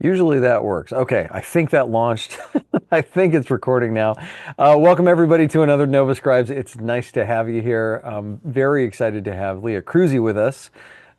Usually that works. Okay, I think that launched. I think it's recording now. Welcome everybody to another Nova Scribes. It's nice to have you here. Very excited to have Lea Crusey with us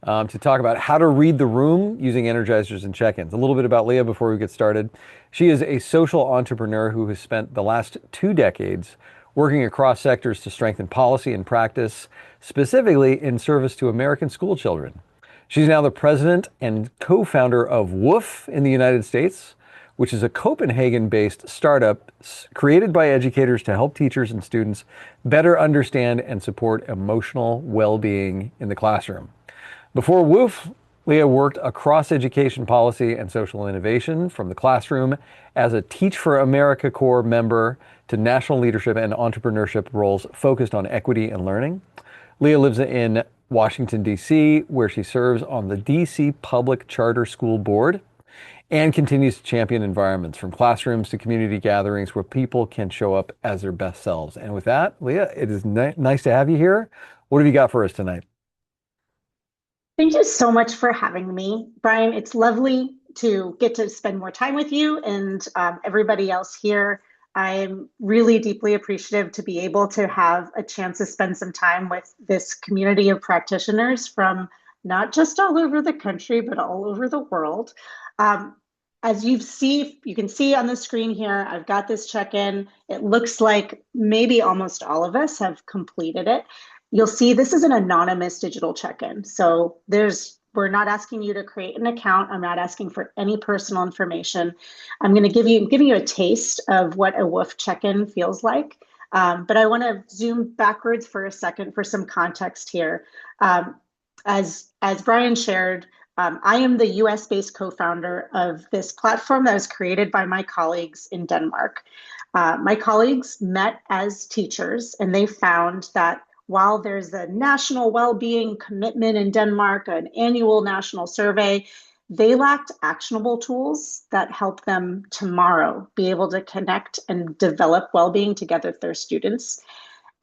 to talk about how to read the room using energizers and check-ins. A little bit about Lea before we get started. She is a social entrepreneur who has spent the last 2 decades working across sectors to strengthen policy and practice, specifically in service to American school children. She's now the president and co-founder of WOOF in the United States, which is a Copenhagen-based startup created by educators to help teachers and students better understand and support emotional well-being in the classroom. Before WOOF, Lea worked across education policy and social innovation, from the classroom as a Teach for America Corps member to national leadership and entrepreneurship roles focused on equity and learning. Lea lives in Washington, D.C., where she serves on the D.C. Public Charter School Board and continues to champion environments from classrooms to community gatherings where people can show up as their best selves. And with that, Lea, it is nice to have you here. What have you got for us tonight? Thank you so much for having me, Brian. It's lovely to get to spend more time with you and everybody else here. I'm really deeply appreciative to be able to have a chance to spend some time with this community of practitioners from not just all over the country, but all over the world. Um, as you can see on the screen here, I've got this check-in. It looks like maybe almost all of us have completed it. You'll see this is an anonymous digital check-in. So we're not asking you to create an account. I'm not asking for any personal information. I'm going to giving you a taste of what a WOOF check-in feels like. But I want to zoom backwards for a second for some context here. As Brian shared, I am the US-based co-founder of this platform that was created by my colleagues in Denmark. My colleagues met as teachers, and they found that while there's a national well-being commitment in Denmark, an annual national survey, they lacked actionable tools that help them tomorrow be able to connect and develop well-being together with their students.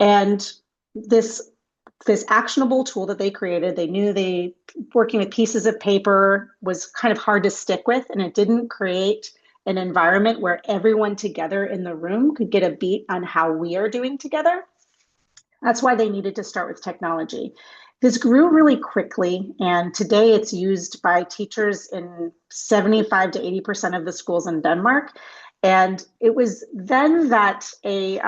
And this actionable tool that they created, they knew working with pieces of paper was kind of hard to stick with, and it didn't create an environment where everyone together in the room could get a beat on how we are doing together. That's why they needed to start with technology. This grew really quickly, and today it's used by teachers in 75 to 80% of the schools in Denmark. And it was then that a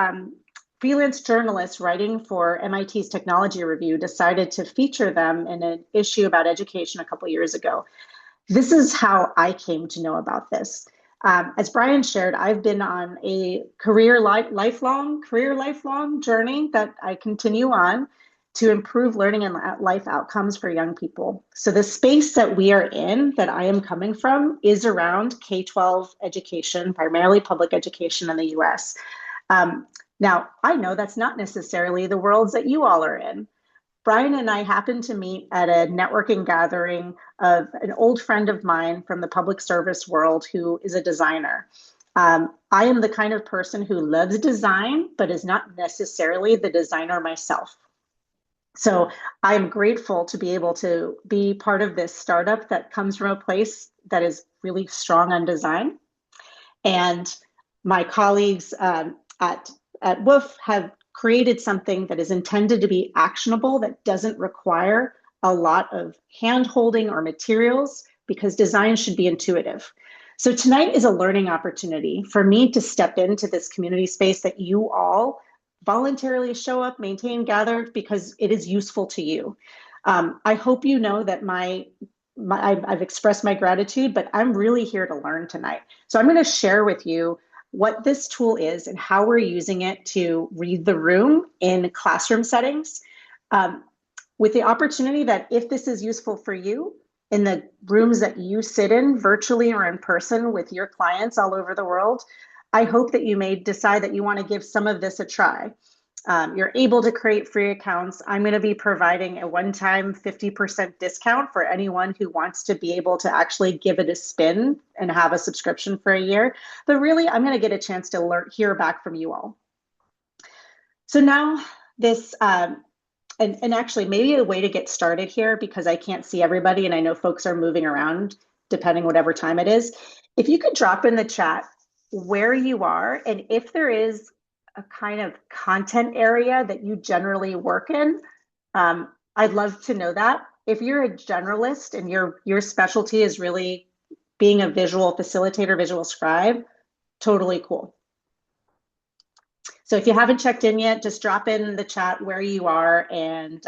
freelance journalist writing for MIT's Technology Review decided to feature them in an issue about education a couple years ago. This is how I came to know about this. As Brian shared, I've been on a lifelong journey that I continue on to improve learning and life outcomes for young people. So the space that we are in, that I am coming from, is around K-12 education, primarily public education in the US. Now, I know that's not necessarily the worlds that you all are in. Brian and I happened to meet at a networking gathering of an old friend of mine from the public service world who is a designer. I am the kind of person who loves design, but is not necessarily the designer myself. So I'm grateful to be able to be part of this startup that comes from a place that is really strong on design. And my colleagues at WOOF have created something that is intended to be actionable, that doesn't require a lot of hand-holding or materials, because design should be intuitive. So tonight is a learning opportunity for me to step into this community space that you all voluntarily show up, maintain, gather, because it is useful to you. I hope you know that I've expressed my gratitude, but I'm really here to learn tonight. So I'm going to share with you what this tool is and how we're using it to read the room in classroom settings, with the opportunity that if this is useful for you in the rooms that you sit in virtually or in person with your clients all over the world, I hope that you may decide that you want to give some of this a try. You're able to create free accounts. I'm going to be providing a one-time 50% discount for anyone who wants to be able to actually give it a spin and have a subscription for a year. But really, I'm going to get a chance to hear back from you all. So now this, and actually maybe a way to get started here, because I can't see everybody and I know folks are moving around. depending whatever time it is. If you could drop in the chat where you are and if there is a kind of content area that you generally work in, I'd love to know that. If you're a generalist and your specialty is really being a visual facilitator, visual scribe, totally cool. So if you haven't checked in yet, just drop in the chat where you are and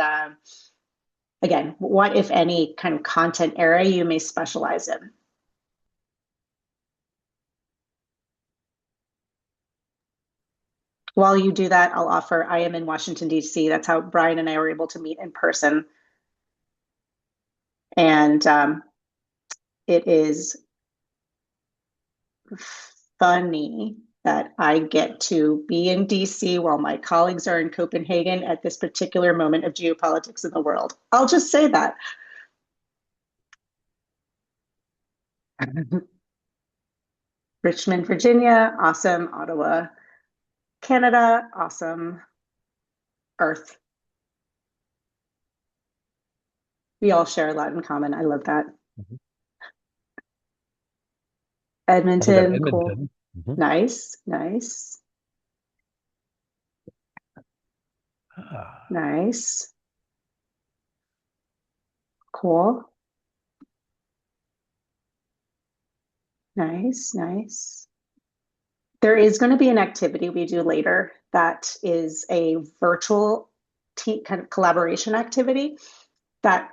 again, what, if any, kind of content area you may specialize in. While you do that, I'll offer, I am in Washington, D.C. That's how Brian and I were able to meet in person. And it is funny that I get to be in DC while my colleagues are in Copenhagen at this particular moment of geopolitics in the world. I'll just say that. Richmond, Virginia, awesome. Ottawa, Canada, awesome. Earth. We all share a lot in common. I love that. Mhm. Edmonton, cool. Edmonton. Mhm. Nice, nice, Ah. nice. Cool. Nice, nice. There is going to be an activity we do later that is a virtual team kind of collaboration activity that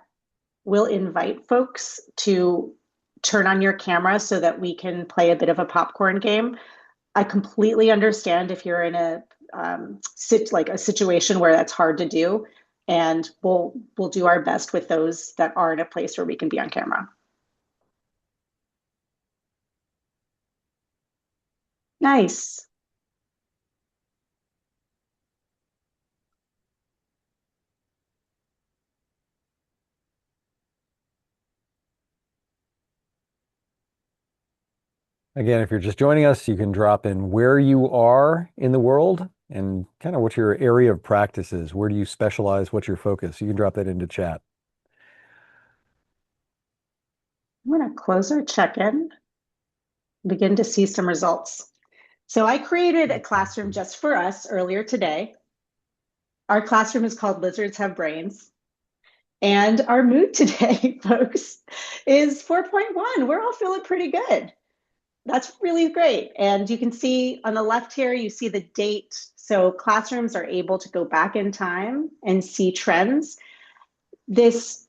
will invite folks to turn on your camera so that we can play a bit of a popcorn game. I completely understand if you're in a like a situation where that's hard to do, and we'll do our best with those that are in a place where we can be on camera. Nice. Again, if you're just joining us, you can drop in where you are in the world and kind of what your area of practice is. Where do you specialize? What's your focus? You can drop that into chat. I'm going to close our check-in, begin to see some results. So I created a classroom just for us earlier today. Our classroom is called Lizards Have Brains. And our mood today, folks, is 4.1. We're all feeling pretty good. That's really great. And you can see on the left here, you see the date. So classrooms are able to go back in time and see trends. These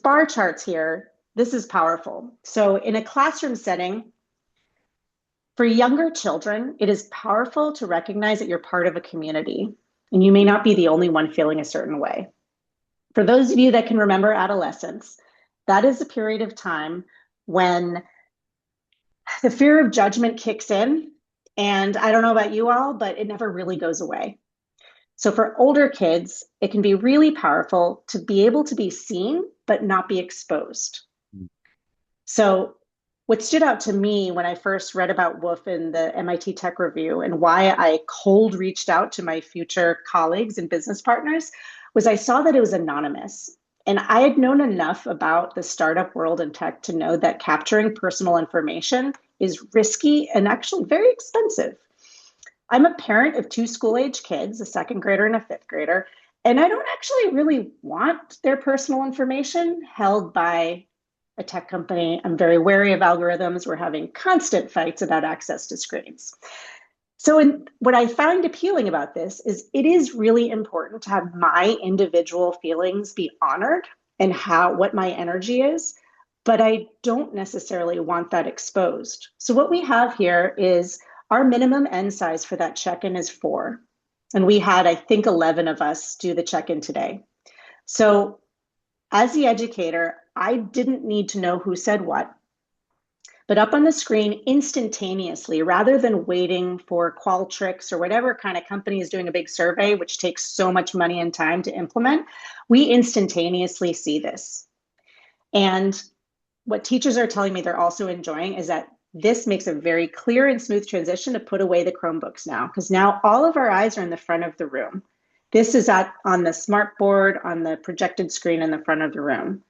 bar charts here, this is powerful. So in a classroom setting, for younger children, it is powerful to recognize that you're part of a community and you may not be the only one feeling a certain way. For those of you that can remember adolescence, that is a period of time when the fear of judgment kicks in. And I don't know about you all, but it never really goes away. So for older kids, it can be really powerful to be able to be seen, but not be exposed. So what stood out to me when I first read about WOOF in the MIT Tech Review and why I cold reached out to my future colleagues and business partners was I saw that it was anonymous. And I had known enough about the startup world and tech to know that capturing personal information is risky and actually very expensive. I'm a parent of two school-age kids, a second grader and a fifth grader, and I don't actually really want their personal information held by a tech company. I'm very wary of algorithms. We're having constant fights about access to screens. So what I find appealing about this is it is really important to have my individual feelings be honored and what my energy is, but I don't necessarily want that exposed. So what we have here is our minimum end size for that check-in is 4. And we had, I think, 11 of us do the check-in today. So as the educator, I didn't need to know who said what. But up on the screen instantaneously, rather than waiting for Qualtrics or whatever kind of company is doing a big survey, which takes so much money and time to implement, we instantaneously see this. And what teachers are telling me they're also enjoying is that this makes a very clear and smooth transition to put away the Chromebooks now, because now all of our eyes are in the front of the room. This is on the smart board, on the projected screen in the front of the room.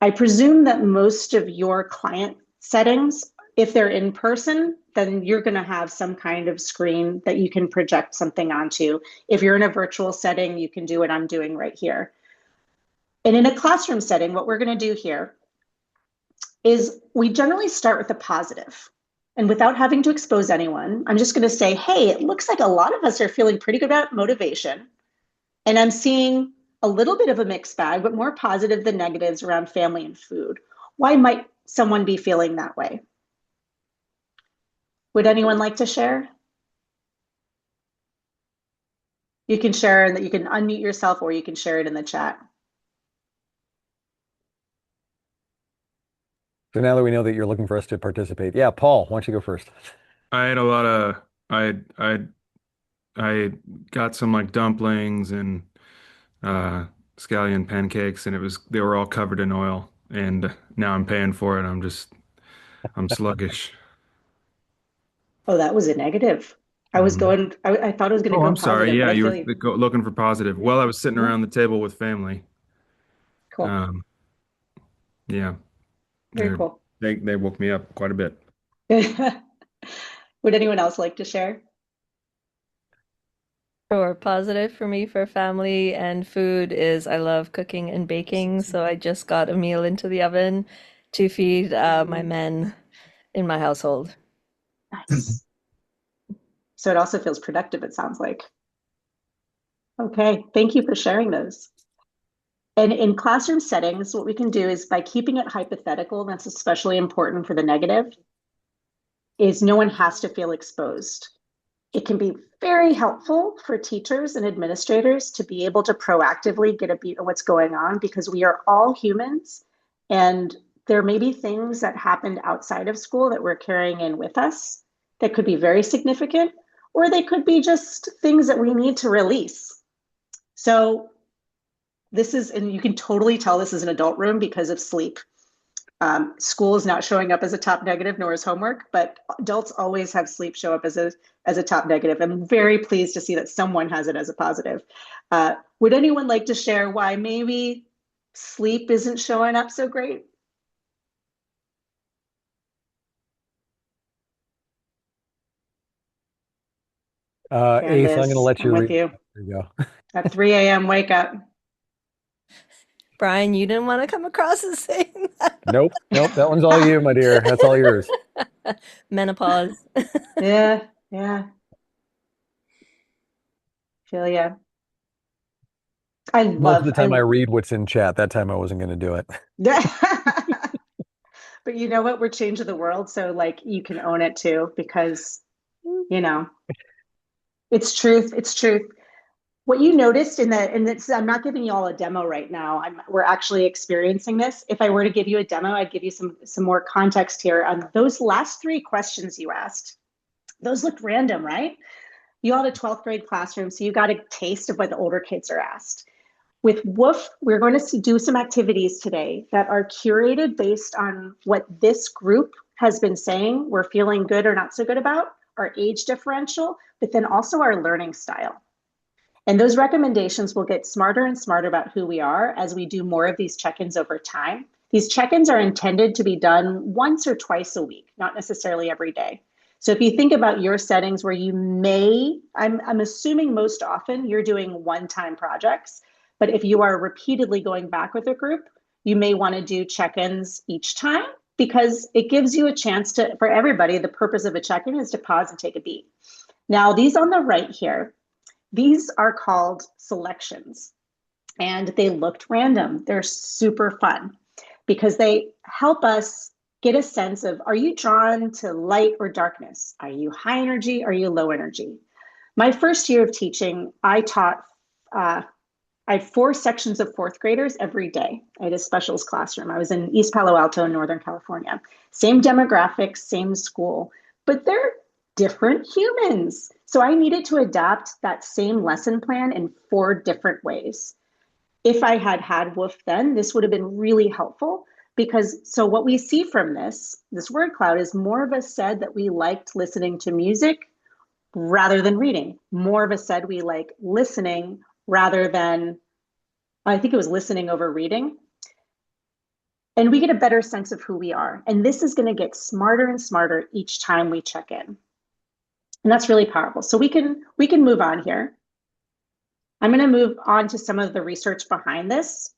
I presume that most of your client settings, if they're in person, then you're going to have some kind of screen that you can project something onto. If you're in a virtual setting, you can do what I'm doing right here. And in a classroom setting, what we're going to do here is we generally start with the positive. And without having to expose anyone, I'm just going to say, hey, it looks like a lot of us are feeling pretty good about motivation. And I'm seeing a little bit of a mixed bag, but more positive than negatives around family and food. Why might someone be feeling that way? Would anyone like to share? You can share and that you can unmute yourself or you can share it in the chat. So now that we know that you're looking for us to participate, yeah, Paul, why don't you go first? I had a lot of I got some like dumplings and uh scallion pancakes and they were all covered in oil and now I'm paying for it. I'm sluggish. Oh, that was a negative. Mhm. I thought I was going to Oh, go I'm sorry. positive, but Yeah, I you feel were you. looking for positive. Yeah, Well, I was sitting yeah, around the table with family. cool. Um, yeah, Very they cool. they woke me up quite a bit. Would anyone else like to share? Sure. Positive for me for family and food is I love cooking and baking. So I just got a meal into the oven to feed my men in my household. Nice. So it also feels productive, it sounds like. Okay, thank you for sharing those. And in classroom settings, what we can do is by keeping it hypothetical, that's especially important for the negative, is no one has to feel exposed. It can be very helpful for teachers and administrators to be able to proactively get a beat of what's going on because we are all humans and there may be things that happened outside of school that we're carrying in with us that could be very significant, or they could be just things that we need to release. So this is, and you can totally tell this is an adult room because of sleep. School is not showing up as a top negative, nor is homework, but adults always have sleep show up as a top negative. I'm very pleased to see that someone has it as a positive. Would anyone like to share why maybe sleep isn't showing up so great? Ace, I'm going to Candace, let I'm you with read. you. There you go. At 3 a.m. wake up. Brian, you didn't want to come across as saying Nope, nope, that one's all you, my dear. That's all yours. that. Menopause. Yeah, yeah, feel ya. I Most of love, the time I read what's in chat. That time I wasn't going to do it. but you know what? We're changing the world. So like you can own it too, because you know, it's truth. It's truth. What you noticed and it's, I'm not giving you all a demo right now. We're actually experiencing this. If I were to give you a demo, I'd give you some more context here on those last three questions you asked. Those looked random, right? You all had a 12th grade classroom, so you got a taste of what the older kids are asked. With WOOF, we're going to do some activities today that are curated based on what this group has been saying we're feeling good or not so good about, our age differential, but then also our learning style. And those recommendations will get smarter and smarter about who we are as we do more of these check-ins over time. These check-ins are intended to be done once or twice a week, not necessarily every day. So if you think about your settings where you may, I'm assuming most often you're doing one-time projects, but if you are repeatedly going back with a group, you may want to do check-ins each time because it gives you a chance to, for everybody, the purpose of a check-in is to pause and take a beat. Now, these on the right here, these are called selections and they looked random. They're super fun because they help us get a sense of, are you drawn to light or darkness? Are you high energy? Are you low energy? My first year of teaching, uh, I had four sections of fourth graders every day. I had a specials classroom. I was in East Palo Alto, Northern California. Same demographics, same school, but they're different humans. So I needed to adapt that same lesson plan in four different ways. If I had had WOOF then, this would have been really helpful because so what we see from this word cloud is more of us said that we liked listening to music rather than reading. More of us said we like listening rather than, I think it was listening over reading. And we get a better sense of who we are. And this is going to get smarter and smarter each time we check in. And that's really powerful. So we can move on here. I'm going to move on to some of the research behind this.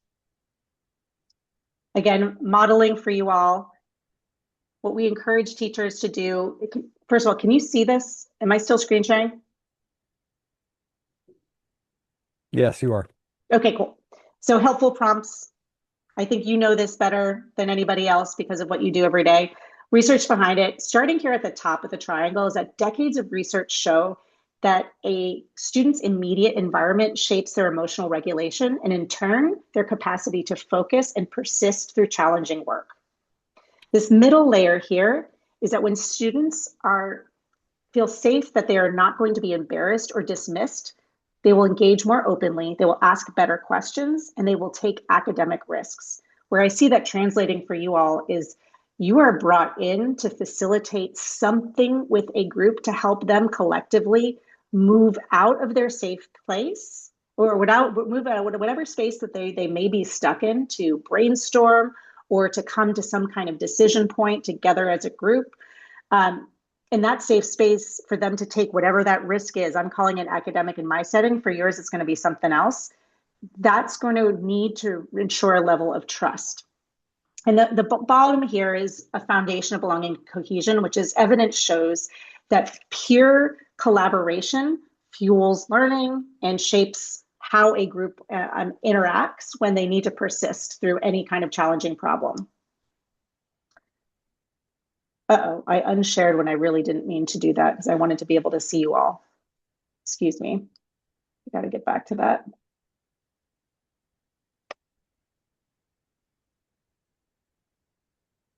Again, modeling for you all. What we encourage teachers to do, first of all, can you see this? Am I still screen sharing? Yes, you are. Okay, cool. So helpful prompts. I think you know this better than anybody else because of what you do every day. Research behind it, starting here at the top of the triangle, is that decades of research show that a student's immediate environment shapes their emotional regulation and in turn, their capacity to focus and persist through challenging work. This middle layer here is that when students feel safe that they are not going to be embarrassed or dismissed, they will engage more openly, they will ask better questions, and they will take academic risks. Where I see that translating for you all is you are brought in to facilitate something with a group to help them collectively move out of their safe place or move out of whatever space that they may be stuck in to brainstorm or to come to some kind of decision point together as a group. In that safe space for them to take whatever that risk is. I'm calling it academic in my setting. For yours, it's going to be something else. That's going to need to ensure a level of trust. And the bottom here is a foundation of belonging and cohesion, which is evidence shows that peer collaboration fuels learning and shapes how a group interacts when they need to persist through any kind of challenging problem. Uh-oh, I unshared when I really didn't mean to do that because I wanted to be able to see you all. Excuse me. I got to get back to that.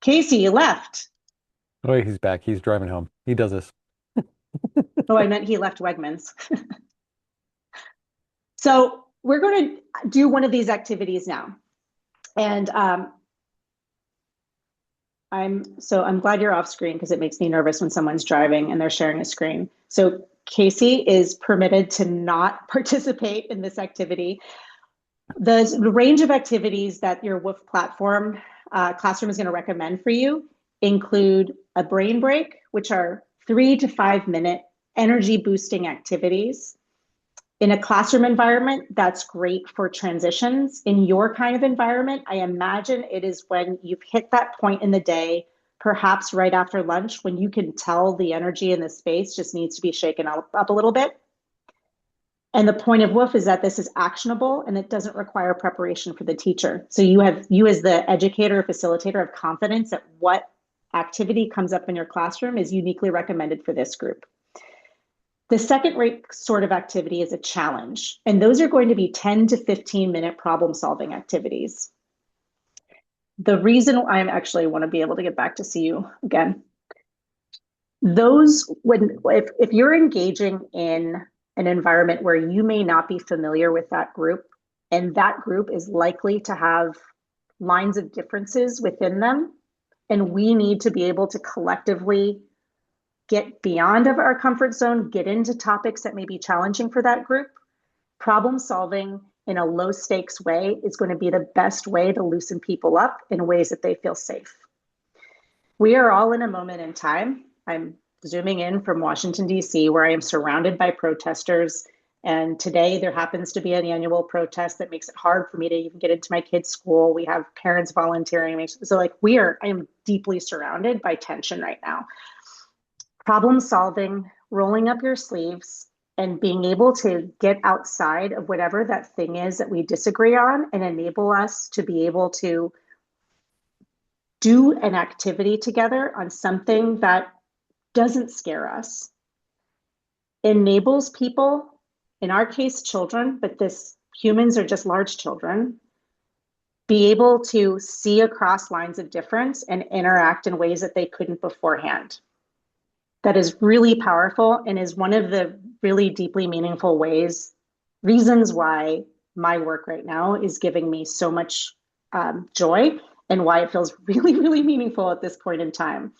Casey, you left. Oh, he's back. He's driving home. He does this. Oh, I meant he left Wegmans. So we're going to do one of these activities now. And I'm glad you're off screen because it makes me nervous when someone's driving and they're sharing a screen. So Casey is permitted to not participate in this activity. The range of activities that your WOOF platform classroom is going to recommend for you include a brain break, which are 3 to 5 minute energy boosting activities. In a classroom environment, that's great for transitions. In your kind of environment, I imagine it is when you've hit that point in the day, perhaps right after lunch, when you can tell the energy in the space just needs to be shaken up a little bit. And the point of WOOF is that this is actionable and it doesn't require preparation for the teacher. So you as the educator or facilitator have confidence that what activity comes up in your classroom is uniquely recommended for this group. The second rate sort of activity is a challenge, and those are going to be 10 to 15 minute problem solving activities. The reason I want to be able to get back to see you again, if you're engaging in an environment where you may not be familiar with that group, and that group is likely to have lines of differences within them, and we need to be able to collectively get beyond of our comfort zone, get into topics that may be challenging for that group. Problem solving in a low stakes way is going to be the best way to loosen people up in ways that they feel safe. We are all in a moment in time. I'm zooming in from Washington, D.C., where I am surrounded by protesters. And today there happens to be an annual protest that makes it hard for me to even get into my kids' school. We have parents volunteering. So I am deeply surrounded by tension right now. Problem solving, rolling up your sleeves, and being able to get outside of whatever that thing is that we disagree on and enable us to be able to do an activity together on something that doesn't scare us, enables people, in our case, children, but humans are just large children, be able to see across lines of difference and interact in ways that they couldn't beforehand. That is really powerful and is one of the really deeply meaningful reasons why my work right now is giving me so much joy and why it feels really, really meaningful at this point in time.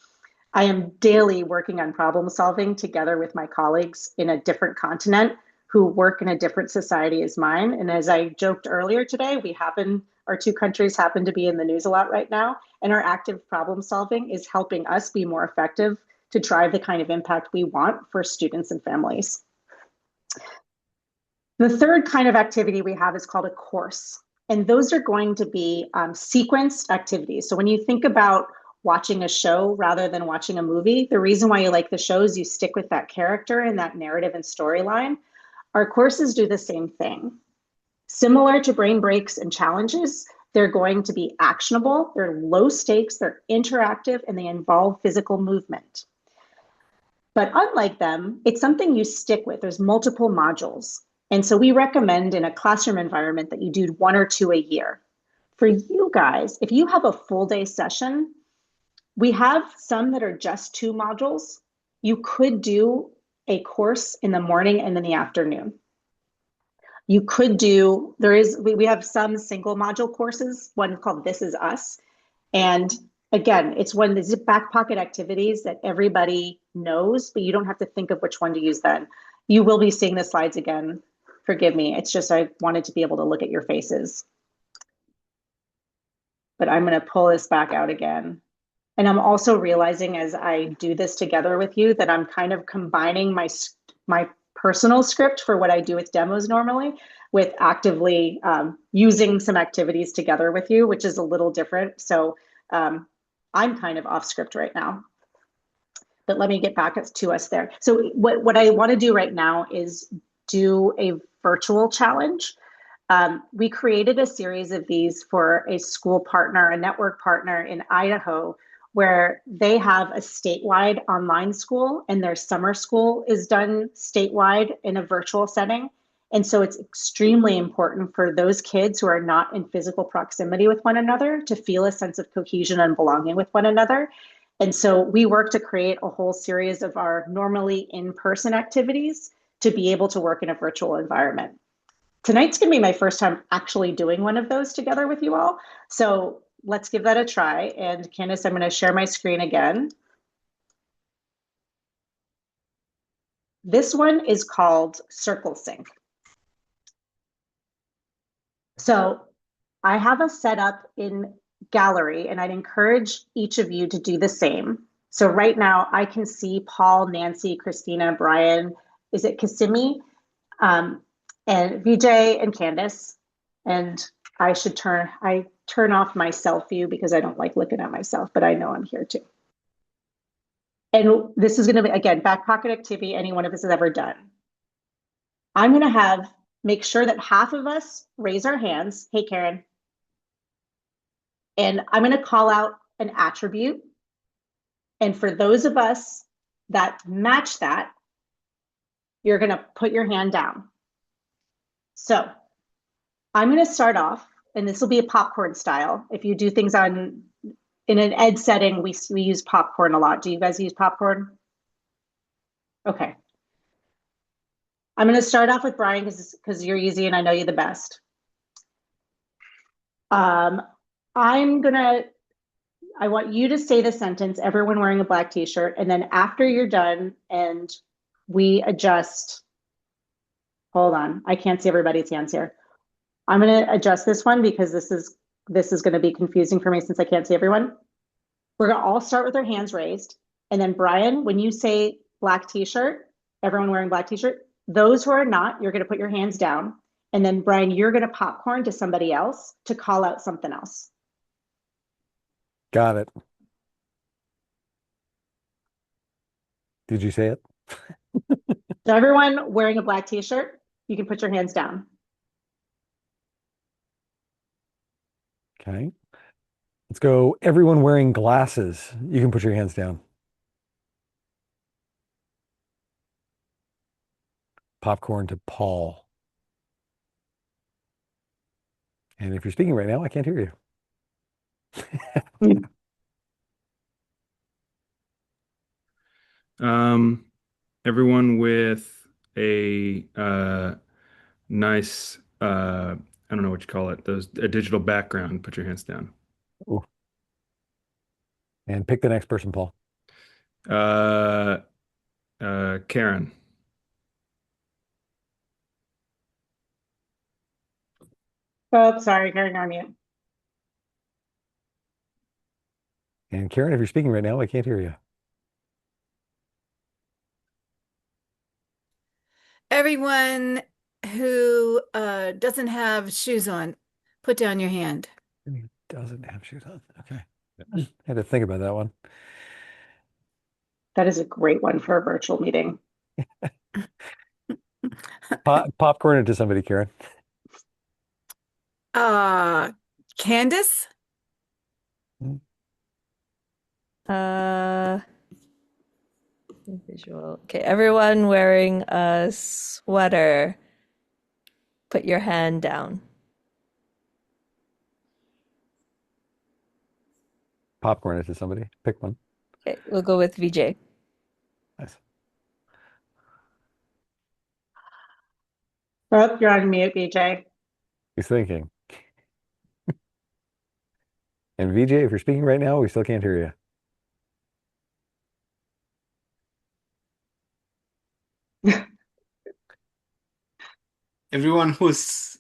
I am daily working on problem solving together with my colleagues in a different continent who work in a different society as mine. And as I joked earlier today, we happen Our two countries happen to be in the news a lot right now, and our active problem solving is helping us be more effective to drive the kind of impact we want for students and families. The third kind of activity we have is called a course. And those are going to be sequenced activities. So when you think about watching a show rather than watching a movie, the reason why you like the show is you stick with that character and that narrative and storyline. Our courses do the same thing. Similar to brain breaks and challenges, they're going to be actionable, they're low stakes, they're interactive, and they involve physical movement. But unlike them, it's something you stick with. There's multiple modules. And so we recommend in a classroom environment that you do 1 or 2 a year. For you guys, if you have a full day session, we have some that are just 2 modules. You could do a course in the morning and in the afternoon. You could do, we have some single module courses, one called This Is Us. And again, it's one of these back pocket activities that everybody knows, but you don't have to think of which one to use then. You will be seeing the slides again. Forgive me. It's just I wanted to be able to look at your faces. But I'm going to pull this back out again. And I'm also realizing as I do this together with you that I'm kind of combining my personal script for what I do with demos normally with actively using some activities together with you, which is a little different. So I'm kind of off script right now. But let me get back to us there. So what I want to do right now is do a virtual challenge. We created a series of these for a school partner, a network partner in Idaho, where they have a statewide online school and their summer school is done statewide in a virtual setting. And so it's extremely important for those kids who are not in physical proximity with one another to feel a sense of cohesion and belonging with one another. And so we work to create a whole series of our normally in-person activities to be able to work in a virtual environment. Tonight's going to be my first time actually doing one of those together with you all. So let's give that a try. And Candace, I'm going to share my screen again. This one is called Circle Sync. So I have a setup in Gallery, and I'd encourage each of you to do the same. So right now I can see Paul, Nancy, Christina, Brian, is it Kissimmee, and Vijay and Candace. And I turn off my self view because I don't like looking at myself, but I know I'm here too. And this is going to be, again, back pocket activity any one of us has ever done. I'm going to make sure that half of us raise our hands. Hey, Karen. And I'm going to call out an attribute. And for those of us that match that, you're going to put your hand down. So I'm going to start off, and this will be a popcorn style. If you do things in an ed setting, we use popcorn a lot. Do you guys use popcorn? Okay. I'm going to start off with Brian because you're easy and I know you the best. I want you to say the sentence, everyone wearing a black t-shirt, and then after you're done and we adjust, hold on, I can't see everybody's hands here. I'm going to adjust this one because this is going to be confusing for me since I can't see everyone. We're going to all start with our hands raised. And then Brian, when you say black t-shirt, everyone wearing black t-shirt, those who are not, you're going to put your hands down. And then Brian, you're going to popcorn to somebody else to call out something else. Got it. Did you say it? So everyone wearing a black t-shirt, you can put your hands down. Okay. Let's go. Everyone wearing glasses. You can put your hands down. Popcorn to Paul. And if you're speaking right now, I can't hear you. Everyone with a nice, I don't know what you call it, a digital background, put your hands down. Ooh. And pick the next person, Paul. Karen. Oh, sorry, Karen, on mute. And Karen, if you're speaking right now, I can't hear you. Everyone who doesn't have shoes on, put down your hand. He doesn't have shoes on. Okay. I had to think about that one. That is a great one for a virtual meeting. Popcorn into somebody, Karen. Candace? Visual. Okay, everyone wearing a sweater. Put your hand down. Popcorn into somebody. Pick one. Okay, we'll go with VJ. Nice. Oh, you're on mute, BJ. He's thinking. And VJ, if you're speaking right now, we still can't hear you. Everyone who's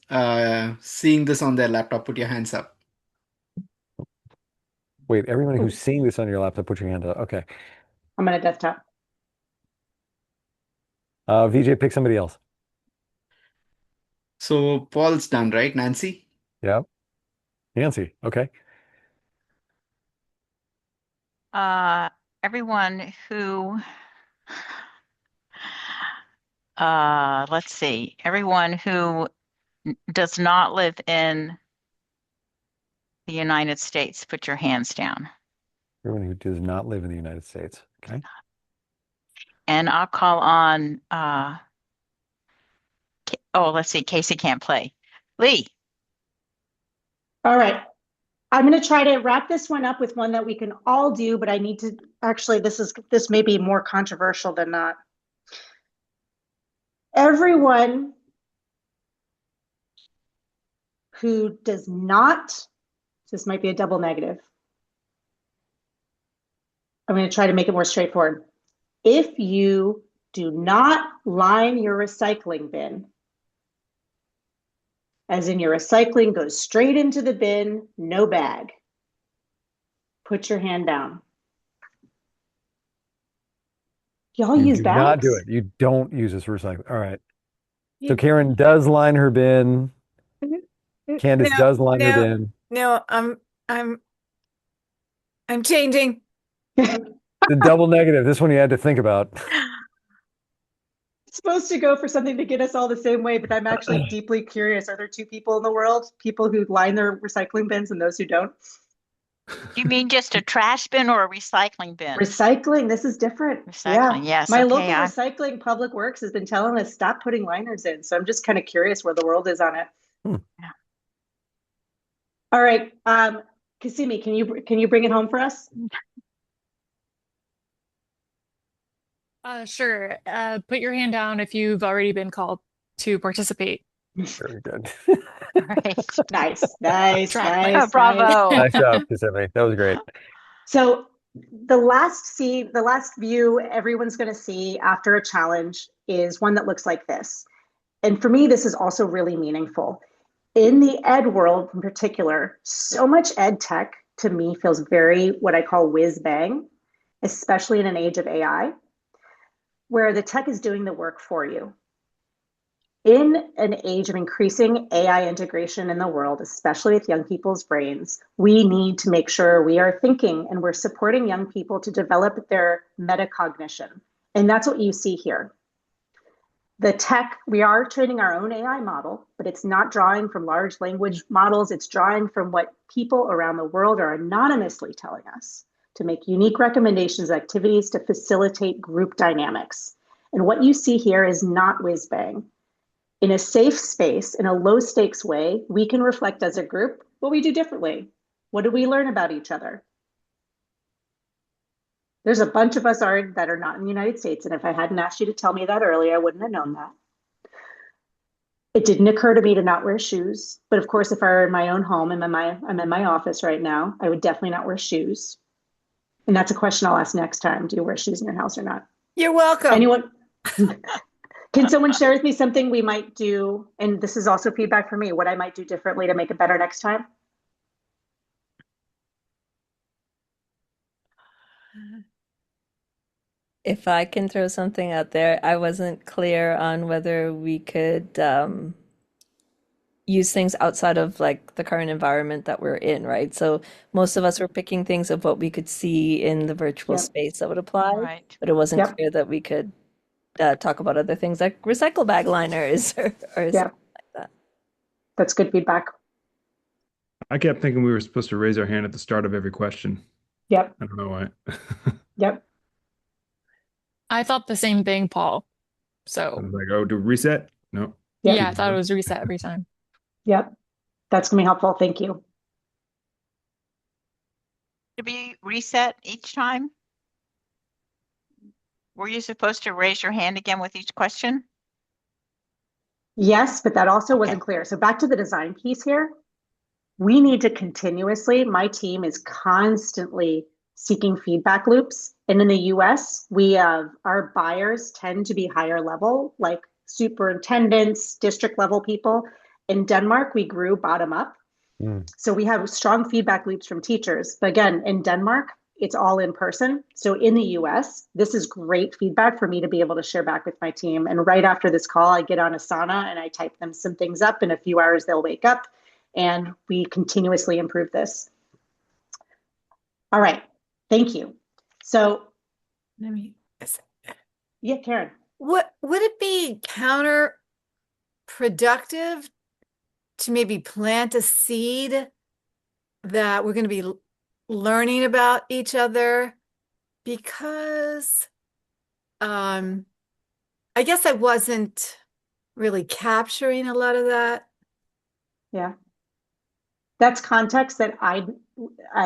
seeing this on their laptop, put your hands up. Wait, everyone who's seeing this on your laptop, put your hand up. Okay. I'm on a desktop. VJ, pick somebody else. So Paul's done, right? Nancy? Yeah. Nancy. Okay. Everyone who, let's see, everyone who does not live in the United States, put your hands down. Everyone who does not live in the United States. Okay. And I'll call on, let's see, Casey can't play. Lee. All right. I'm going to try to wrap this one up with one that we can all do, but I need to actually, this may be more controversial than not. Everyone who does not, this might be a double negative. I'm going to try to make it more straightforward. If you do not line your recycling bin, as in your recycling goes straight into the bin, no bag, put your hand down. Y'all use bags? Do not do it. You don't use this for recycling. All right. So Karen does line her bin. Candace does line her bin. No, I'm changing. The double negative. This one you had to think about. It's supposed to go for something to get us all the same way, but I'm actually deeply curious. Are there two people in the world? People who line their recycling bins and those who don't? You mean just a trash bin or a recycling bin? Recycling. This is different. Recycling, yes. My okay, local recycling public works has been telling us stop putting liners in. So I'm just kind of curious where the world is on it. Yeah. All right. Kasimi, can you bring it home for us? Sure. Put your hand down if you've already been called to participate. Very good. Right. Nice. Bravo. Nice job, Kasimi. That was great. So the last view everyone's going to see after a challenge is one that looks like this. And for me, this is also really meaningful. In the ed world in particular, so much ed tech to me feels very what I call whiz bang, especially in an age of AI, where the tech is doing the work for you. In an age of increasing AI integration in the world, especially with young people's brains, we need to make sure we are thinking and we're supporting young people to develop their metacognition. And that's what you see here. The tech, we are training our own AI model, but it's not drawing from large language models. It's drawing from what people around the world are anonymously telling us to make unique recommendations, activities to facilitate group dynamics. And what you see here is not whiz bang. In a safe space, in a low stakes way, we can reflect as a group what we do differently. What did we learn about each other? There's a bunch of us that are not in the United States. And if I hadn't asked you to tell me that earlier, I wouldn't have known that. It didn't occur to me to not wear shoes. But of course, if I were in my own home, I'm in my office right now, I would definitely not wear shoes. And that's a question I'll ask next time. Do you wear shoes in your house or not? You're welcome. Anyone? Can someone share with me something we might do? And this is also feedback for me, what I might do differently to make it better next time? If I can throw something out there, I wasn't clear on whether we could use things outside of like the current environment that we're in, right? So most of us were picking things of what we could see in the virtual Yep. space that would apply, Right. but it wasn't Yep. clear that we could talk about other things like recycle bag liners or Yep. something like that. That's good feedback. I kept thinking we were supposed to raise our hand at the start of every question. Yep. I don't know why. Yep. I thought the same thing, Paul. I So was like, oh, do reset? No. Yep. yeah, I thought it was reset every time. Yep. That's gonna be helpful. Thank you. To be reset each time? Were you supposed to raise your hand again with each question? Yes, but that also Okay. wasn't clear. So back to the design piece here. We need to continuously, my team is constantly seeking feedback loops. And in the US, we have our buyers tend to be higher level, like superintendents, district level people. In Denmark, we grew bottom up. So we have strong feedback loops from teachers. But again, in Denmark, it's all in person. So in the US, this is great feedback for me to be able to share back with my team. And right after this call, I get on Asana and I type them some things up. In a few hours, they'll wake up and we continuously improve this. All right. Thank you. So, Let me, yeah, Karen. what would it be counterproductive to maybe plant a seed that we're going to be learning about each other? Because I guess I wasn't really capturing a lot of that. Yeah. That's context that I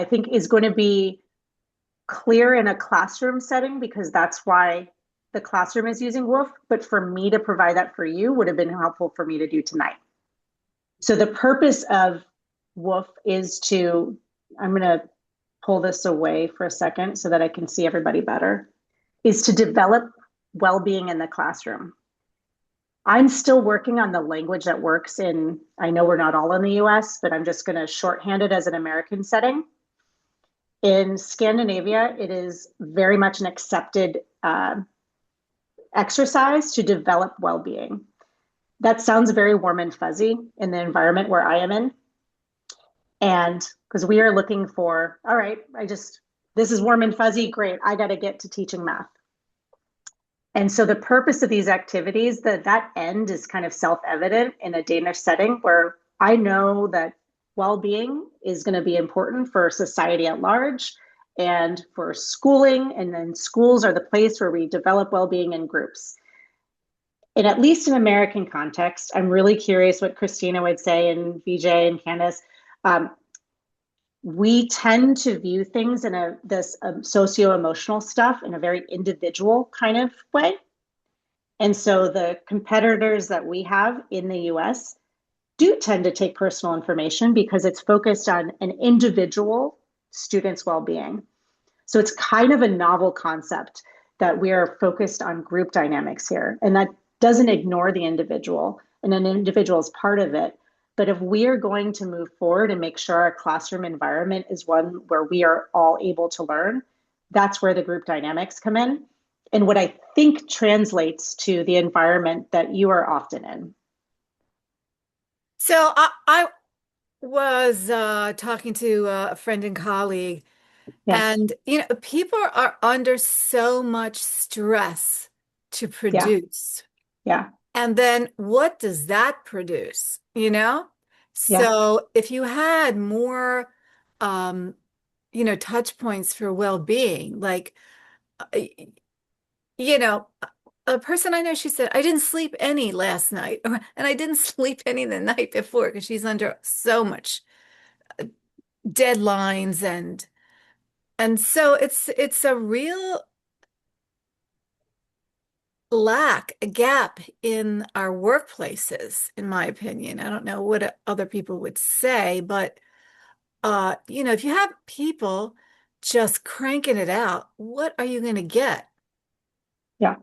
think is going to be clear in a classroom setting because that's why the classroom is using WOOF. But for me to provide that for you would have been helpful for me to do tonight. So the purpose of WOOF is to, I'm going to pull this away for a second so that I can see everybody better, is to develop well-being in the classroom. I'm still working on the language that works in, I know we're not all in the US, but I'm just going to shorthand it as an American setting. In Scandinavia, it is very much an accepted exercise to develop well-being. That sounds very warm and fuzzy in the environment where I am in. And because we are looking for, all right, this is warm and fuzzy, great, I got to get to teaching math. And so the purpose of these activities, that end is kind of self-evident in a Danish setting where I know that well-being is going to be important for society at large and for schooling. And then schools are the place where we develop well-being in groups. In at least an American context, I'm really curious what Christina would say and VJ and Candace. We tend to view things in this socio-emotional stuff in a very individual kind of way. And so the competitors that we have in the US do tend to take personal information because it's focused on an individual student's well-being. So it's kind of a novel concept that we are focused on group dynamics here. And that doesn't ignore the individual, and an individual is part of it. But if we are going to move forward and make sure our classroom environment is one where we are all able to learn, that's where the group dynamics come in. And what I think translates to the environment that you are often in. So I was talking to a friend and colleague, Yes. and people are under so much stress to produce. Yeah. And then what does that produce? Yeah. So if you had more touch points for well-being, like a person I know, she said, I didn't sleep any last night, and I didn't sleep any the night before because she's under so much deadlines and so it's a real a gap in our workplaces, in my opinion. I don't know what other people would say, but if you have people just cranking it out, what are you going to get? Yeah.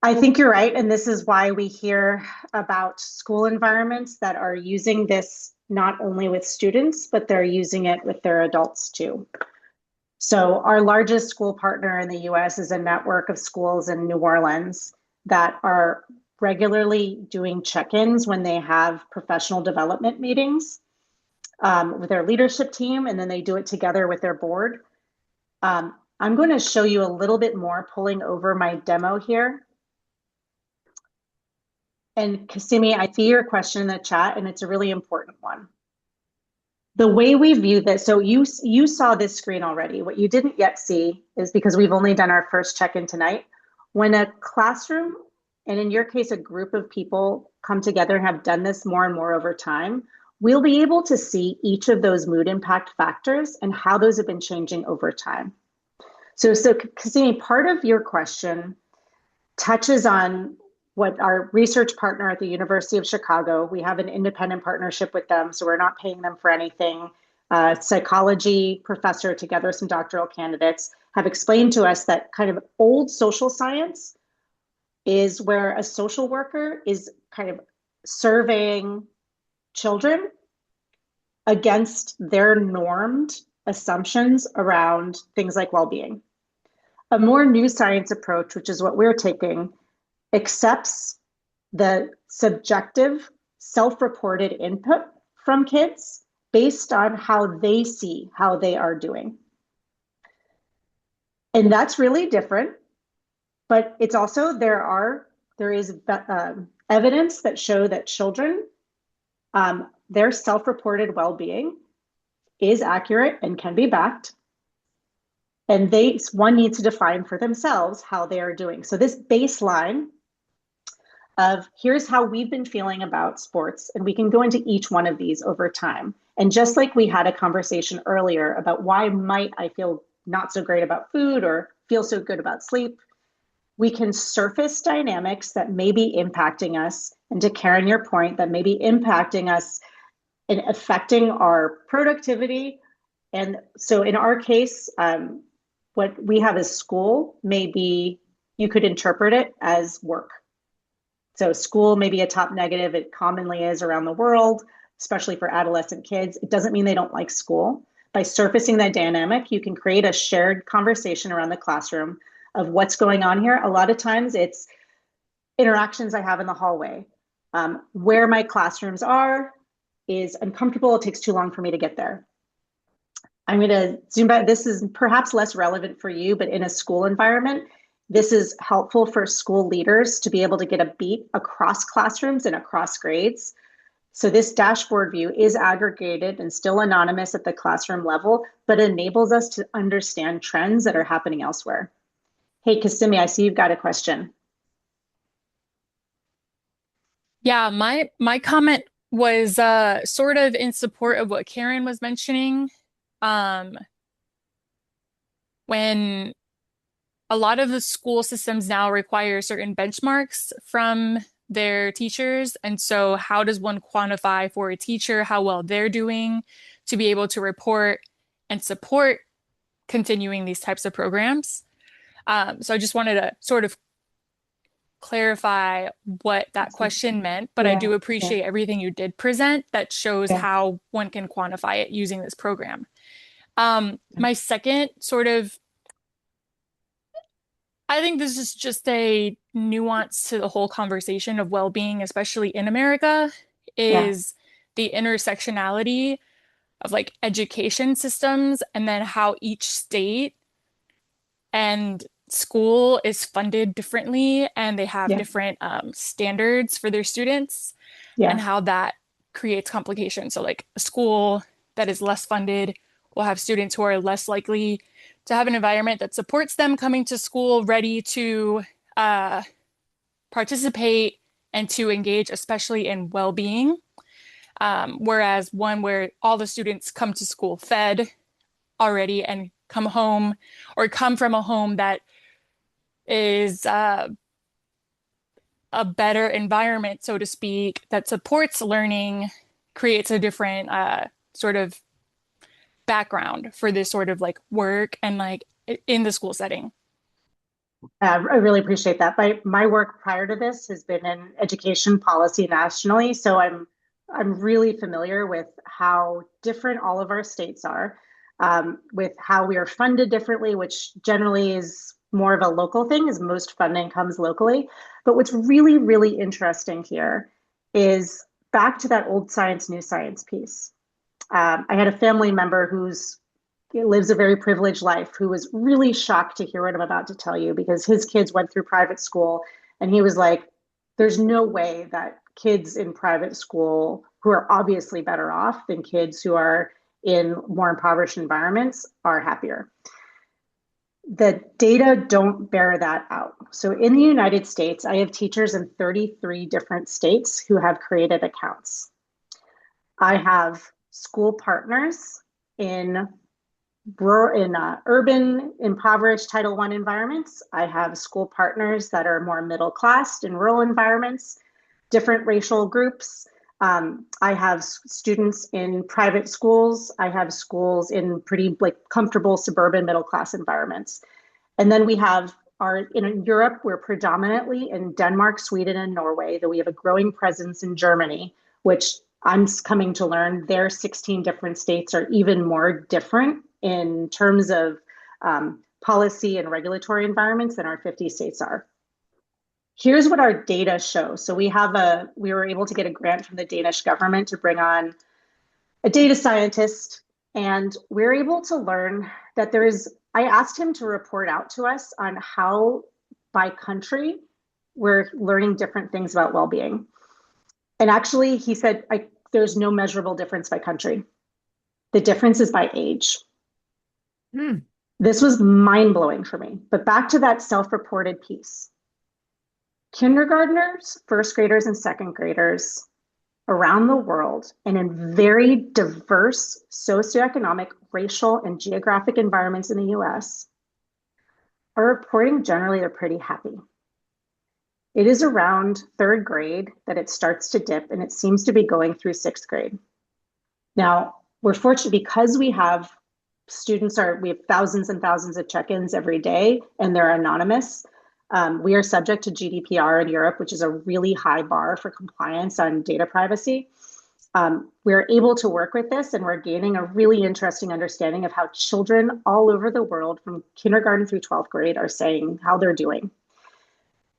I think you're right. And this is why we hear about school environments that are using this not only with students, but they're using it with their adults too. So our largest school partner in the US is a network of schools in New Orleans that are regularly doing check-ins when they have professional development meetings with their leadership team, and then they do it together with their board. I'm going to show you a little bit more, pulling over my demo here. And Kasimi, I see your question in the chat, and it's a really important one. The way we view this, so you saw this screen already. What you didn't yet see is, because we've only done our first check-in tonight, when a classroom, and in your case, a group of people come together and have done this more and more over time, we'll be able to see each of those mood impact factors and how those have been changing over time. So Kasimi, part of your question touches on what our research partner at the University of Chicago, we have an independent partnership with them, so we're not paying them for anything. Psychology professor, together with some doctoral candidates, have explained to us that kind of old social science is where a social worker is kind of surveying children against their normed assumptions around things like well-being. A more new science approach, which is what we're taking, accepts the subjective, self-reported input from kids based on how they see how they are doing. And that's really different, but it's also, there is evidence that show that children, their self-reported well-being is accurate and can be backed. And one needs to define for themselves how they are doing. So this baseline of here's how we've been feeling about sports, and we can go into each one of these over time. And just like we had a conversation earlier about why might I feel not so great about food or feel so good about sleep, we can surface dynamics that may be impacting us. And to Karen, your point, that may be impacting us and affecting our productivity. And so in our case, what we have as school, maybe you could interpret it as work. So school may be a top negative. It commonly is around the world, especially for adolescent kids. It doesn't mean they don't like school. By surfacing that dynamic, you can create a shared conversation around the classroom of what's going on here. A lot of times it's interactions I have in the hallway. Where my classrooms are is uncomfortable. It takes too long for me to get there. I'm going to zoom back. This is perhaps less relevant for you, but in a school environment, this is helpful for school leaders to be able to get a beat across classrooms and across grades. So this dashboard view is aggregated and still anonymous at the classroom level, but enables us to understand trends that are happening elsewhere. Hey, Kasimi, I see you've got a question. Yeah, my comment was sort of in support of what Karen was mentioning. When a lot of the school systems now require certain benchmarks from their teachers. And so how does one quantify for a teacher how well they're doing to be able to report and support continuing these types of programs? So I just wanted to sort of clarify what that question meant, but I do appreciate everything you did present that shows how one can quantify it using this program. My second sort of, I think this is just a nuance to the whole conversation of well-being, especially in America, is the intersectionality of like education systems and then how each state and school is funded differently and they have different standards for their students and how that creates complications. So like a school that is less funded will have students who are less likely to have an environment that supports them coming to school ready to participate and to engage, especially in well-being. Whereas one where all the students come to school fed already and come home or come from a home that is a better environment, so to speak, that supports learning, creates a different sort of background for this sort of like work and like in the school setting. I really appreciate that. My work prior to this has been in education policy nationally, so I'm really familiar with how different all of our states are. with how we are funded differently, which generally is more of a local thing, as most funding comes locally. But what's really, really interesting here is back to that old science, new science piece. I had a family member who's lives a very privileged life who was really shocked to hear what I'm about to tell you because his kids went through private school and he was like, there's no way that kids in private school who are obviously better off than kids who are in more impoverished environments are happier. The data don't bear that out. So in the United States, I have teachers in 33 different states who have created accounts. I have school partners in urban, impoverished Title I environments. I have school partners that are more middle class in rural environments, different racial groups. I have students in private schools. I have schools in pretty comfortable suburban middle class environments. And then we have in Europe, we're predominantly in Denmark, Sweden, and Norway, though we have a growing presence in Germany, which I'm coming to learn their 16 different states are even more different in terms of policy and regulatory environments than our 50 states are. Here's what our data show. So we were able to get a grant from the Danish government to bring on a data scientist, and we're able to learn that I asked him to report out to us on how by country we're learning different things about well-being. And actually, he said, there's no measurable difference by country. The difference is by age. This was mind-blowing for me. But back to that self-reported piece. Kindergartners, first graders, and second graders around the world and in very diverse socioeconomic, racial, and geographic environments in the US are reporting generally they're pretty happy. It is around third grade that it starts to dip, and it seems to be going through sixth grade. Now, we're fortunate because we have thousands and thousands of check-ins every day, and they're anonymous. We are subject to GDPR in Europe, which is a really high bar for compliance on data privacy. We're able to work with this, and we're gaining a really interesting understanding of how children all over the world from kindergarten through 12th grade are saying how they're doing.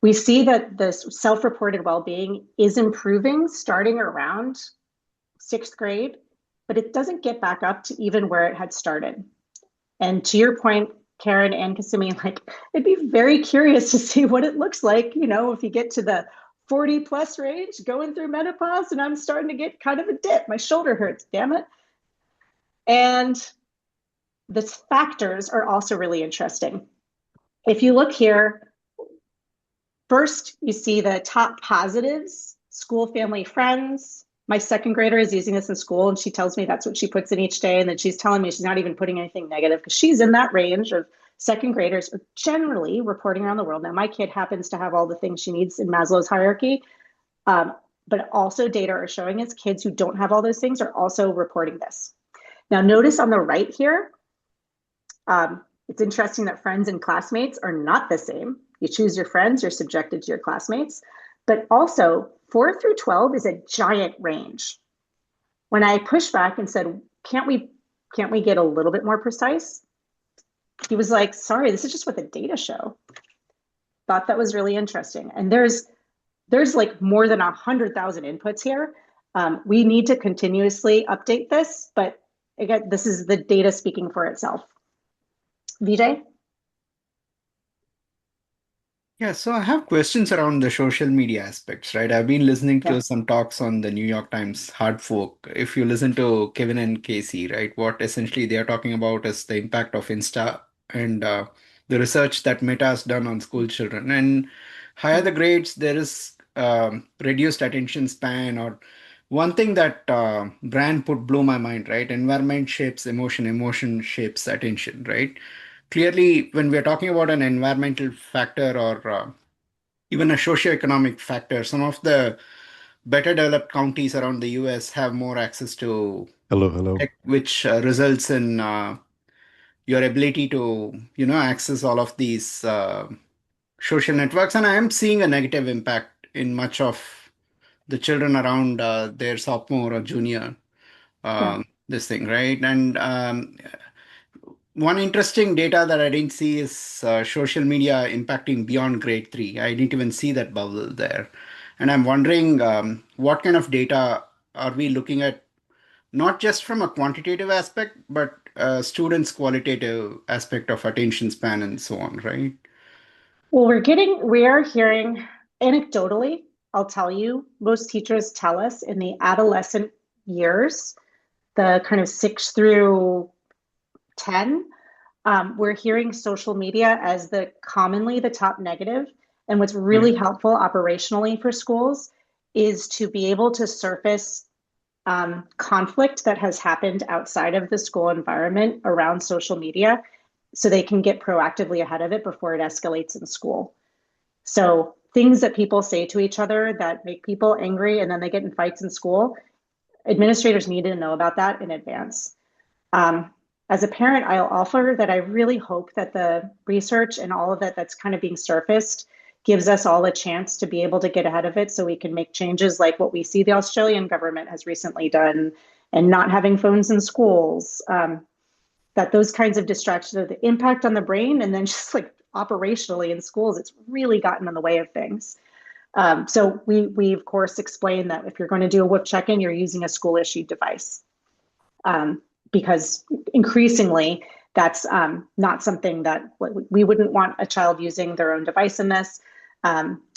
We see that this self-reported well-being is improving starting around sixth grade, but it doesn't get back up to even where it had started. And to your point, Karen and Kasumi, I'd be very curious to see what it looks like, if you get to the 40 plus range, going through menopause, and I'm starting to get kind of a dip. My shoulder hurts, damn it. And the factors are also really interesting. If you look here, first, you see the top positives, school, family, friends. My second grader is using this in school, and she tells me that's what she puts in each day. And then she's telling me she's not even putting anything negative because she's in that range of second graders are generally reporting around the world. Now, my kid happens to have all the things she needs in Maslow's hierarchy, but also data are showing us kids who don't have all those things are also reporting this. Now, notice on the right here, it's interesting that friends and classmates are not the same. You choose your friends, you're subjected to your classmates, but also 4 through 12 is a giant range. When I pushed back and said, can't we get a little bit more precise? He was like, sorry, this is just what the data show. Thought that was really interesting. And there's more than 100,000 inputs here. We need to continuously update this, but again, this is the data speaking for itself. Vijay? Yeah, so I have questions around the social media aspects, right? I've been listening to some talks on the New York Times Hard Fork. If you listen to Kevin and Casey, right, what essentially they are talking about is the impact of Insta and the research that Meta has done on school children. And higher the grades, there is reduced attention span. Or one thing that Brian blew my mind, right? Environment shapes emotion, emotion shapes attention, right? Clearly, when we're talking about an environmental factor or even a socioeconomic factor, some of the better developed counties around the US have more access to Hello. tech, which results in your ability to, access all of these social networks. And I am seeing a negative impact in much of the children around their sophomore or junior this thing, right? And one interesting data that I didn't see is social media impacting beyond grade 3. I didn't even see that bubble there. And I'm wondering what kind of data are we looking at, not just from a quantitative aspect, but students' qualitative aspect of attention span and so on, right? Well, we are hearing anecdotally, I'll tell you, most teachers tell us in the adolescent years, the kind of 6 through 10, we're hearing social media as commonly the top negative. And what's really Right. helpful operationally for schools is to be able to surface conflict that has happened outside of the school environment around social media so they can get proactively ahead of it before it escalates in school. So things that people say to each other that make people angry and then they get in fights in school, administrators need to know about that in advance. Um, as a parent, I'll offer that I really hope that the research and all of that that's kind of being surfaced gives us all a chance to be able to get ahead of it so we can make changes like what we see the Australian government has recently done and not having phones in schools. That those kinds of distractions, the impact on the brain, and then just like operationally in schools, it's really gotten in the way of things. So we of course explain that if you're going to do a WOOF check-in, you're using a school issued device. Because increasingly that's not something that we wouldn't want a child using their own device in this.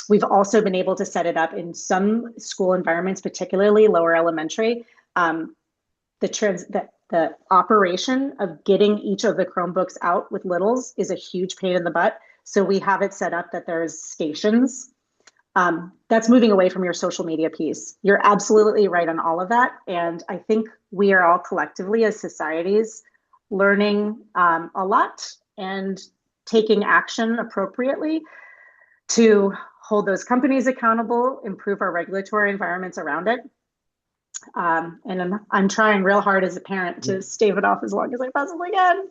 We've also been able to set it up in some school environments, particularly lower elementary. The operation of getting each of the Chromebooks out with littles is a huge pain in the butt. So we have it set up that there's stations. That's moving away from your social media piece. You're absolutely right on all of that. And I think we are all collectively as societies learning a lot and taking action appropriately to hold those companies accountable, improve our regulatory environments around it. And I'm trying real hard as a parent to stave it off as long as I possibly can.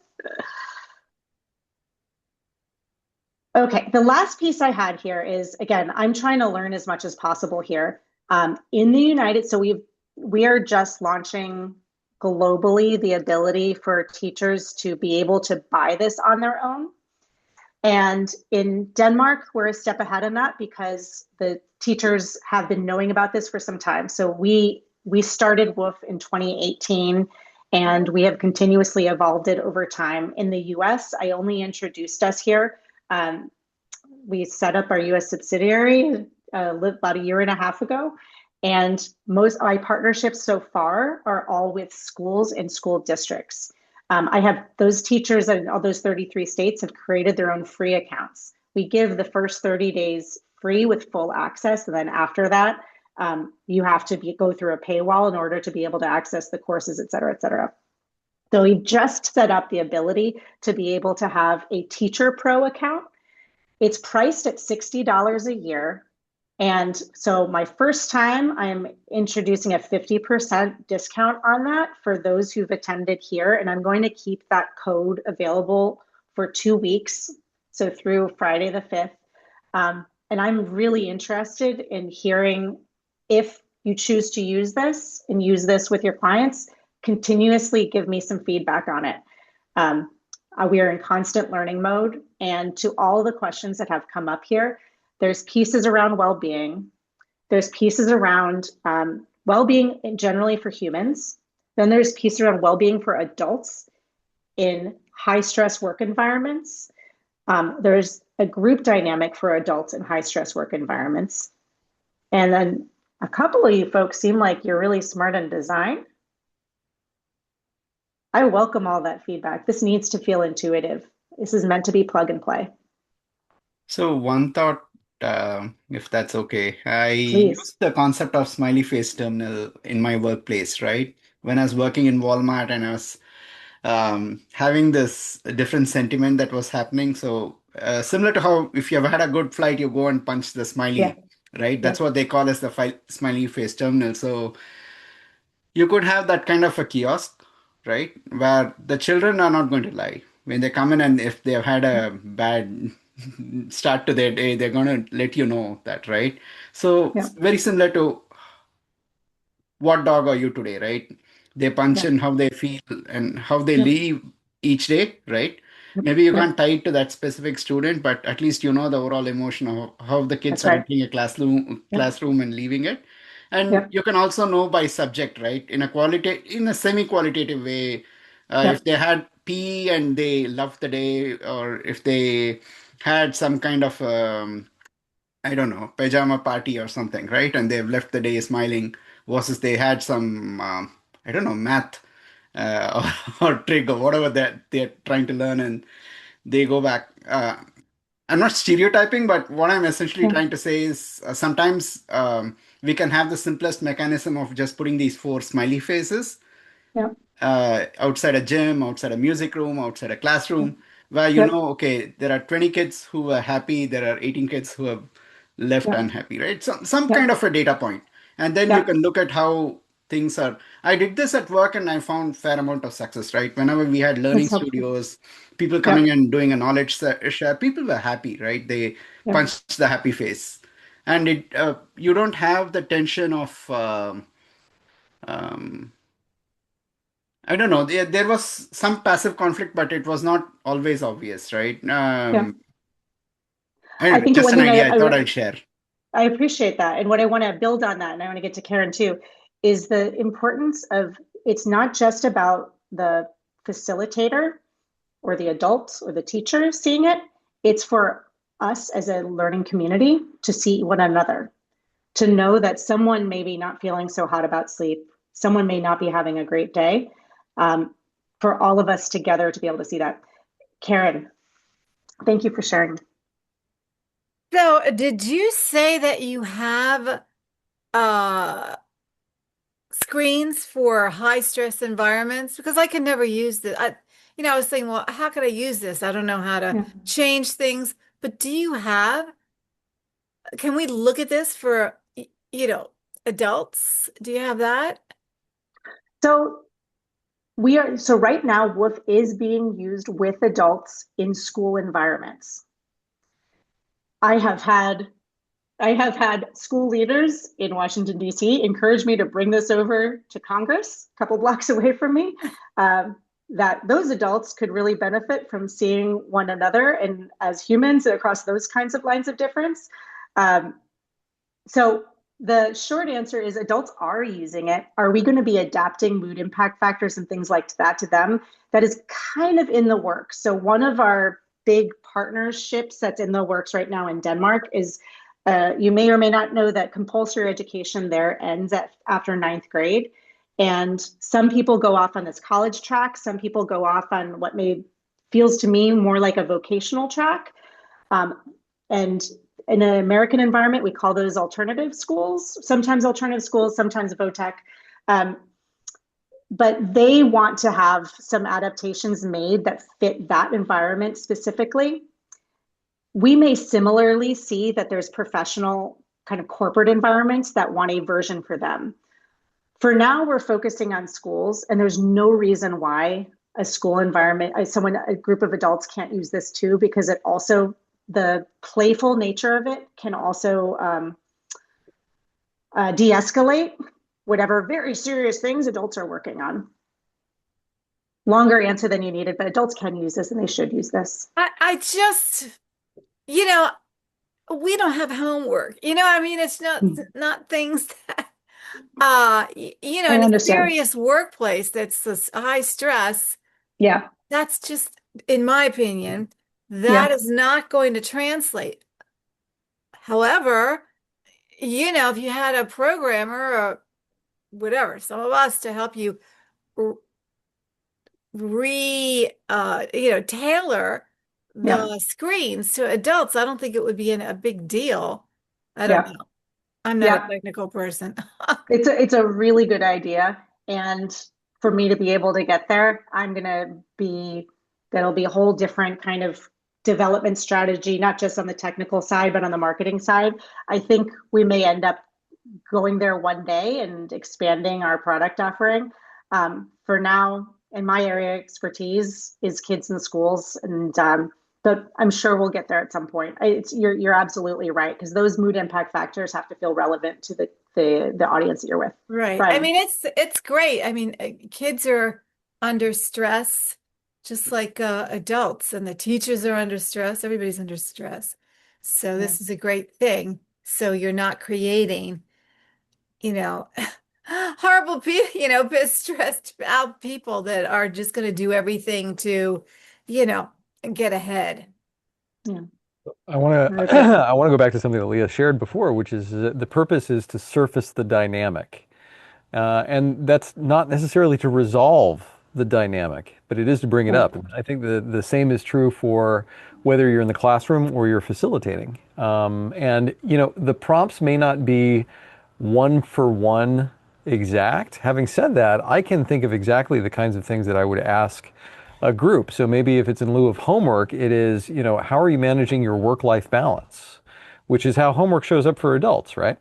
Okay, the last piece I had here is, again, I'm trying to learn as much as possible here. In the United, so we are just launching globally the ability for teachers to be able to buy this on their own. And in Denmark, we're a step ahead on that because the teachers have been knowing about this for some time. So we started WOOF in 2018 and we have continuously evolved it over time. In the US, I only introduced us here. We set up our US subsidiary about a year and a half ago. And most of my partnerships so far are all with schools and school districts. I have those teachers in all those 33 states have created their own free accounts. We give the first 30 days free with full access. And then after that, you have to go through a paywall in order to be able to access the courses, et cetera, et cetera. So we've just set up the ability to be able to have a Teacher Pro account. It's priced at $60 a year. And so my first time, I'm introducing a 50% discount on that for those who've attended here. And I'm going to keep that code available for 2 weeks, so through Friday the 5th. And I'm really interested in hearing if you choose to use this and use this with your clients, continuously give me some feedback on it. We are in constant learning mode. And to all the questions that have come up here, there's pieces around well-being. There's pieces around well-being generally for humans. Then there's pieces around well-being for adults in high-stress work environments. There's a group dynamic for adults in high-stress work environments. And then a couple of you folks seem like you're really smart in design. I welcome all that feedback. This needs to feel intuitive. This is meant to be plug and play. So one thought, if that's okay, I Please. use the concept of smiley face terminal in my workplace, right? When I was working in Walmart and I was having this different sentiment that was happening. So similar to how if you ever had a good flight, you go and punch the smiley, Yeah. right? That's what they call as the smiley face terminal. So you could have that kind of a kiosk, right? Where the children are not going to lie. When they come in and if they've had a bad start to their day, they're going to let you know that, right? So Yeah. very similar to what dog are you today, right? They punch Yeah. in how they feel and how they Yeah. leave each day, right? Maybe you Yep. can't tie it to that specific student, but at least you know the overall emotion of how the kids That's are right. entering a Yep. classroom and leaving it. And Yep. you can also know by subject, right? In a semi-qualitative way, if Yep. they had PE and they loved the day, or if they had some kind of I don't know, pajama party or something, right? And they've left the day smiling, versus they had some, I don't know, math or trig or whatever that they're trying to learn, and they go back. I'm not stereotyping, but what I'm essentially Yeah. trying to say is sometimes we can have the simplest mechanism of just putting these four smiley faces Yep. outside a gym, outside a music room, outside a classroom, where you Yep. know, okay, there are 20 kids who are happy, there are 18 kids who have left Yep. unhappy, right? Some kind Yep. of a data point. And then you Yep. can look at how things are. I did this at work and I found fair amount of success, right? Whenever we had learning That's helpful. studios, people coming Yep. and doing a knowledge share, people were happy, right? They Yep. punched the happy face. And you don't have the tension of um, I don't know. There was some passive conflict, but it was not always obvious, right? Yep. I Anyway, think just one an thing idea I thought I'd share. I appreciate that. And what I want to build on that, and I want to get to Karen too, is the importance of it's not just about the facilitator or the adult or the teacher seeing it. It's for us as a learning community to see one another, to know that someone may be not feeling so hot about sleep, someone may not be having a great day, for all of us together to be able to see that. Karen, thank you for sharing. So, did you say that you have uh screens for high stress environments? Because I can never use this. I was thinking, well, how could I use this? I don't know how to Yeah. change things. But can we look at this for, adults? Do you have that? So so right now, WOOF is being used with adults in school environments. I have had I have had school leaders in Washington, D.C. encourage me to bring this over to Congress, a couple blocks away from me, that those adults could really benefit from seeing one another and as humans across those kinds of lines of difference. Um, so the short answer is adults are using it. Are we going to be adapting mood impact factors and things like that to them? That is kind of in the works. So one of our big partnerships that's in the works right now in Denmark is you may or may not know that compulsory education there ends after ninth grade. And some people go off on this college track. Some people go off on what feels to me more like a vocational track. And in an American environment, we call those alternative schools, sometimes VOTEC. Um, but they want to have some adaptations made that fit that environment specifically. We may similarly see that there's professional kind of corporate environments that want a version for them. For now, we're focusing on schools, and there's no reason why a school environment, a group of adults can't use this too, because the playful nature of it can also de-escalate whatever very serious things adults are working on. Longer answer than you needed, but adults can use this and they should use this. I just, we don't have homework. I mean, it's not things that, in a serious workplace that's this high stress. Yeah. That's just, in my opinion, that is not going to translate. However, if you had a programmer or whatever, some of us to help you tailor the screens to adults, I don't think it would be a big deal. I don't know. I'm not a technical person. It's a really good idea. And for me to be able to get there, that'll be a whole different kind of development strategy, not just on the technical side, but on the marketing side. I think we may end up going there one day and expanding our product offering. For now, in my area of expertise is kids in the schools, but I'm sure we'll get there at some point. You're absolutely right, because those mood impact factors have to feel relevant to the audience that you're with. Right. Brian. I mean, it's great. I mean, kids are under stress just like adults, and the teachers are under stress. Everybody's under stress. So Yeah. this is a great thing. So you're not creating, you know, horrible people, stressed out people that are just going to do everything to, get ahead. Yeah. I want I to agree. I want to go back to something that Leah shared before, which is the purpose is to surface the dynamic. And that's not necessarily to resolve the dynamic, but it is to bring it Yeah. up. And I think the same is true for whether you're in the classroom or you're facilitating. And, the prompts may not be one for one exact. Having said that, I can think of exactly the kinds of things that I would ask a group. So maybe if it's in lieu of homework, it is, how are you managing your work-life balance? Which is how homework shows up for adults, right?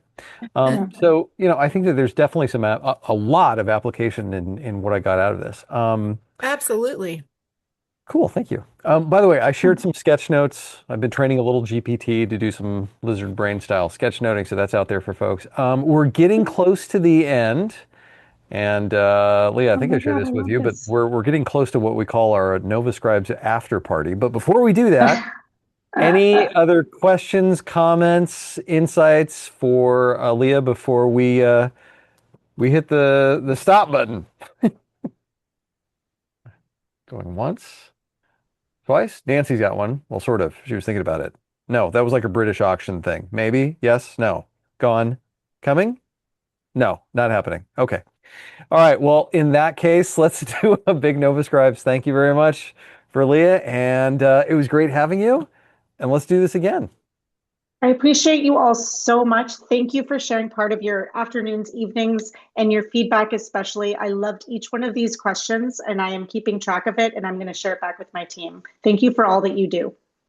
Yeah. So, I think that there's definitely a lot of application in what I got out of this. Absolutely. Cool, thank you. By the way, I shared some sketch notes. I've been training a little GPT to do some lizard brain style sketch noting, so that's out there for folks. We're getting close to the end, and Leah, I Oh think I my shared God, I this with love you, but this. we're getting close to what we call our Nova Scribes after party. But before we do that, any other questions, comments, insights for Leah before we hit the stop button? Going once, twice. Nancy's got one. Well, sort of. She was thinking about it. No, that was like a British auction thing. Maybe. Yes. No. Gone. Coming? No, not happening. Okay. All right. Well, in that case, let's do a big Nova Scribes. Thank you very much for Leah. And it was great having you. And let's do this again. I appreciate you all so much. Thank you for sharing part of your afternoons, evenings, and your feedback especially. I loved each one of these questions, and I am keeping track of it, and I'm going to share it back with my team. Thank you for all that you do.